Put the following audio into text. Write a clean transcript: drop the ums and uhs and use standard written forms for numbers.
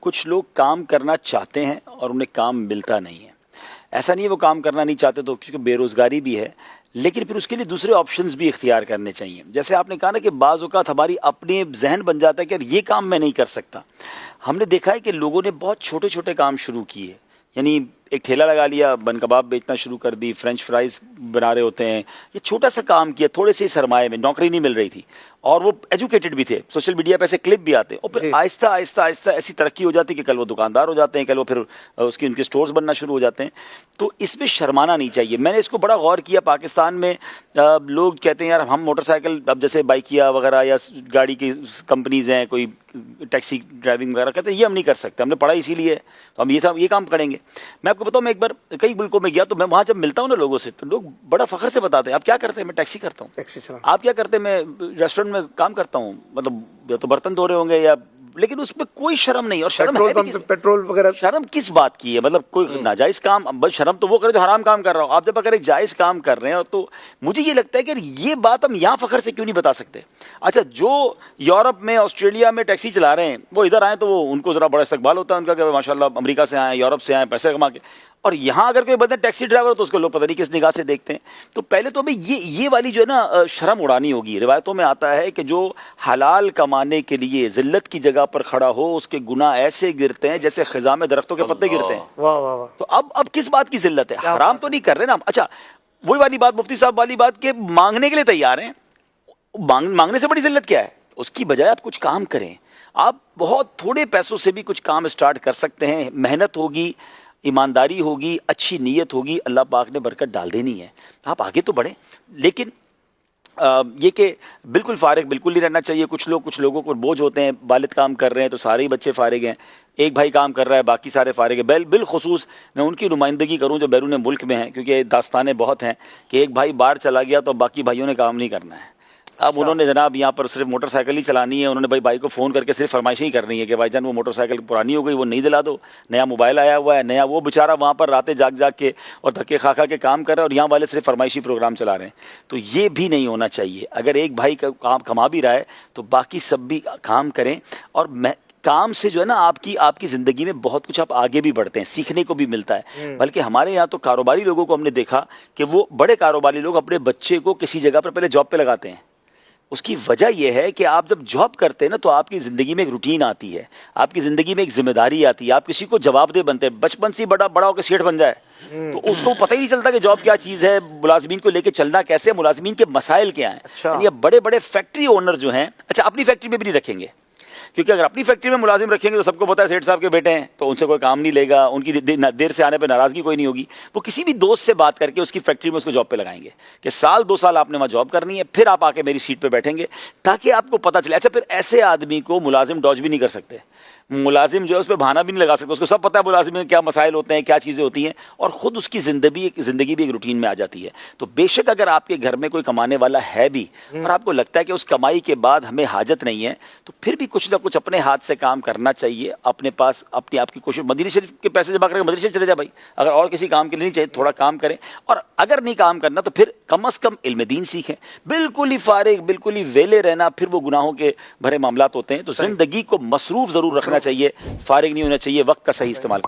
کچھ لوگ کام کرنا چاہتے ہیں اور انہیں کام ملتا نہیں ہے. ایسا نہیں ہے وہ کام کرنا نہیں چاہتے تو کیونکہ بے روزگاری بھی ہے، لیکن پھر اس کے لیے دوسرے آپشنز بھی اختیار کرنے چاہیے. جیسے آپ نے کہا نا کہ بعض اوقات ہماری اپنے ذہن بن جاتا ہے کہ یہ کام میں نہیں کر سکتا. ہم نے دیکھا ہے کہ لوگوں نے بہت چھوٹے چھوٹے کام شروع کیے، یعنی ایک ٹھیلا لگا لیا، بن کباب بیچنا شروع کر دی، فرینچ فرائز بنا رہے ہوتے ہیں. یہ چھوٹا سا کام کیا تھوڑے سے سرمایہ میں، نوکری نہیں مل رہی تھی اور وہ ایجوکیٹڈ بھی تھے، سوشل میڈیا پہ ایسے کلپ بھی آتے اور پھر آہستہ آہستہ آہستہ ایسی ترقی ہو جاتی کہ کل وہ دکاندار ہو جاتے ہیں، کل وہ پھر ان کے سٹورز بننا شروع ہو جاتے ہیں. تو اس میں شرمانا نہیں چاہیے. میں نے اس کو بڑا غور کیا. پاکستان میں لوگ کہتے ہیں یار ہم موٹر سائیکل، اب جیسے بائکیا وغیرہ یا گاڑی کی کمپنیز ہیں، کوئی ٹیکسی ڈرائیونگ وغیرہ، کہتے ہیں یہ ہم نہیں کر سکتے، ہم نے پڑھا اسی لیے تو ہم یہ کام کریں گے. میں آپ کو بتاؤں، میں ایک بار کئی ملکوں میں گیا تو میں وہاں جب ملتا ہوں نا لوگوں سے تو لوگ بڑا فخر سے بتاتے ہیں آپ کیا کرتے ہیں. میں ٹیکسی کرتا ہوں. ٹیکسی چلا. آپ کیا کرتے ہیں؟ میں ریسٹورینٹ میں کام کرتا ہوں. مطلب یا تو برتن دھو رہے ہوں گے یا، لیکن اس میں کوئی شرم نہیں. اور شرم پیٹرول وغیرہ، شرم کس بات کی ہے؟ مطلب کوئی ناجائز کام، بس شرم تو وہ کرے جو حرام کام کر رہا ہو. آپ جب اگر ایک جائز کام کر رہے ہیں تو مجھے یہ لگتا ہے کہ یہ بات ہم یہاں فخر سے کیوں نہیں بتا سکتے. اچھا، جو یورپ میں، آسٹریلیا میں ٹیکسی چلا رہے ہیں وہ ادھر آئیں تو وہ ان کو ذرا بڑا استقبال ہوتا ہے ان کا کہ ماشاء اللہ امریکہ سے آئے، یورپ سے آئے، پیسے کما کے. اور یہاں اگر کوئی بندہ ٹیکسی ڈرائیور ہو تو اس کو لوگ پتہ نہیں کس نگاہ سے دیکھتے ہیں. تو پہلے تو ہمیں یہ والی جو ہے نا شرم اڑانی ہوگی. روایتوں میں آتا ہے کہ جو حلال کمانے کے لیے ذلت کی جگہ پر کھڑا ہو اس کے گناہ ایسے گرتے ہیں جیسے خزاں میں درختوں کے پتے گرتے ہیں. واہ واہ واہ. تو اب کس بات کی ذلت ہے؟ حرام تو نہیں کر رہے نا. اچھا، وہی والی بات، مفتی صاحب والی بات کہ مانگنے کے لیے تیار ہیں. مانگنے سے بڑی ذلت کیا ہے؟ اس کی بجائے آپ کچھ کام کریں. آپ بہت تھوڑے پیسوں سے بھی کچھ کام اسٹارٹ کر سکتے ہیں. محنت ہوگی، ایمانداری ہوگی، اچھی نیت ہوگی، اللہ پاک نے برکت ڈال دینی ہے. آپ آگے تو بڑھیں. لیکن یہ کہ بالکل فارغ بالکل نہیں رہنا چاہیے. کچھ لوگوں کو بوجھ ہوتے ہیں، والد کام کر رہے ہیں تو سارے ہی بچے فارغ ہیں، ایک بھائی کام کر رہا ہے باقی سارے فارغ ہیں. بالخصوص میں ان کی نمائندگی کروں جو بیرون ملک میں ہیں، کیونکہ داستانیں بہت ہیں کہ ایک بھائی باہر چلا گیا تو باقی بھائیوں نے کام نہیں کرنا ہے. اب انہوں نے جناب یہاں پر صرف موٹر سائیکل ہی چلانی ہے. انہوں نے بھائی کو فون کر کے صرف فرمائشیں ہی کرنی ہے کہ بھائی جان وہ موٹر سائیکل پرانی ہو گئی، وہ نہیں دلا دو، نیا موبائل آیا ہوا ہے، نیا. وہ بیچارہ وہاں پر راتیں جاگ کے اور دھکے کھا کے کام کر رہا ہے اور یہاں والے صرف فرمائشی پروگرام چلا رہے ہیں. تو یہ بھی نہیں ہونا چاہیے. اگر ایک بھائی کا کام کما بھی رہا ہے تو باقی سب بھی کام کریں. اور کام سے جو ہے نا آپ کی زندگی میں بہت کچھ آپ آگے بھی بڑھتے ہیں، سیکھنے کو بھی ملتا ہے. بلکہ ہمارے یہاں تو کاروباری لوگوں کو ہم نے دیکھا کہ وہ بڑے کاروباری لوگ اپنے بچے کو کسی جگہ پر پہلے جاب پہ لگاتے ہیں. اس کی وجہ یہ ہے کہ آپ جب جاب کرتے ہیں نا تو آپ کی زندگی میں ایک روٹین آتی ہے، آپ کی زندگی میں ایک ذمہ داری آتی ہے، آپ کسی کو جواب دہ بنتے ہیں. بچپن سے بڑا ہو کے سیٹھ بن جائے تو اس کو پتہ ہی نہیں چلتا کہ جاب کیا چیز ہے، ملازمین کو لے کے چلنا کیسے، ملازمین کے مسائل کیا ہیں. یعنی اب بڑے فیکٹری اونر جو ہیں، اچھا اپنی فیکٹری میں بھی نہیں رکھیں گے، کیونکہ اگر اپنی فیکٹری میں ملازم رکھیں گے تو سب کو پتا ہے سیٹھ صاحب کے بیٹے ہیں تو ان سے کوئی کام نہیں لے گا، ان کی دیر سے آنے پہ ناراضگی کوئی نہیں ہوگی. وہ کسی بھی دوست سے بات کر کے اس کی فیکٹری میں اس کو جاب پہ لگائیں گے کہ سال 2 سال آپ نے وہاں جاب کرنی ہے، پھر آپ آ کے میری سیٹ پہ بیٹھیں گے تاکہ آپ کو پتا چلے. اچھا، پھر ایسے آدمی کو ملازم ڈاج بھی نہیں کر سکتے. ملازم جو ہے اس پہ بہانہ بھی نہیں لگا سکتے. اس کو سب پتا ہے ملازم میں کیا مسائل ہوتے ہیں، کیا چیزیں ہوتی ہیں، اور خود اس کی زندگی بھی ایک روٹین میں آ جاتی ہے. تو بے شک اگر آپ کے گھر میں کوئی کمانے والا ہے بھی اور آپ کو لگتا ہے کہ اس کمائی کے بعد ہمیں حاجت نہیں ہے، تو پھر بھی کچھ نہ کچھ اپنے ہاتھ سے کام کرنا چاہیے. اپنے پاس اپنی آپ کی کوشش، مدینہ شریف کے پیسے جمع کر کے مدینہ شریف چلے جائے بھائی. اگر اور کسی کام کے لیے نہیں چاہیے تھوڑا کام کریں، اور اگر نہیں کام کرنا تو پھر کم از کم علم دین سیکھیں. بالکل ہی فارغ، بالکل ہی ویلے رہنا پھر وہ گناہوں کے بھرے معاملات ہوتے ہیں. تو زندگی کو مصروف ضرور رکھنا چاہیے، فارغ نہیں ہونا چاہیے. وقت کا صحیح استعمال